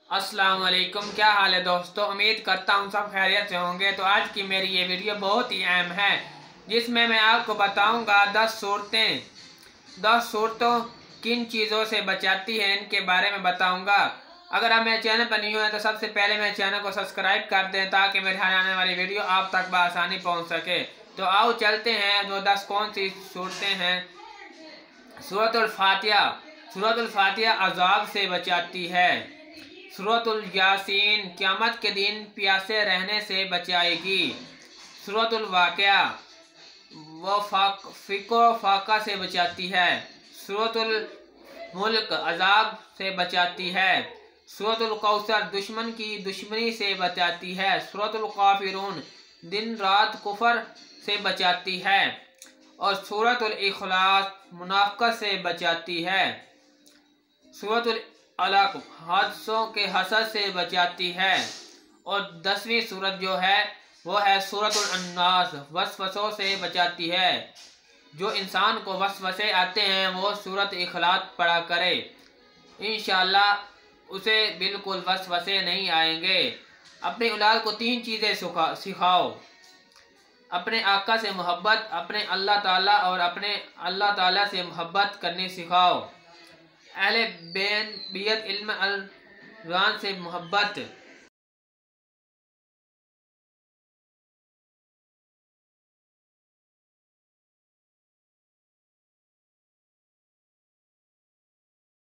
अस्सलाम वालेकुम। क्या हाल है दोस्तों? उम्मीद करता हूँ सब खैरियत से होंगे। तो आज की मेरी ये वीडियो बहुत ही अहम है, जिसमें मैं आपको बताऊंगा 10 सूरतों किन चीज़ों से बचाती हैं, इनके बारे में बताऊंगा। अगर आप मेरे चैनल पर न्यू हैं तो सबसे पहले मेरे चैनल को सब्सक्राइब कर दें, ताकि मेरे आने वाली वीडियो आप तक बआसानी पहुँच सके। तो आओ चलते हैं, वो 10 कौन सी सूरतें हैं। सूरतुल फातिहा। सूरतुल फातिहा अज़ाब से बचाती है। सूरतुल यासीन क़यामत के दिन प्यासे रहने से बचाएगी। सूरतुल वाक़िया वो फ़िक्र फाका से बचाती है। सूरतुल मुल्क अज़ाब से बचाती है। सूरतुल कौसर दुश्मन की दुश्मनी से बचाती है। सूरतुल काफिरून दिन रात कुफर से बचाती है। और सूरतुल इखलास मुनाफ़क़त से बचाती है। सूरतुल अलक हादसों के हसद से बचाती है। और 10वीं सूरत जो है वो है सूरतुल अन्नास वसवसों से बचाती है। जो इंसान को वसवसे आते हैं वो सूरत इखलास पढ़ा करे, इंशाअल्लाह उसे बिल्कुल वसवसे नहीं आएंगे। अपनी औलाद को 3 चीज़ें सिखाओ: अपने आका से मोहब्बत, अपने अल्लाह ताला और अपने अल्लाह ताला से मोहब्बत करनी सिखाओ। अहले बैत इल्म अल कुरान से मोहब्बत,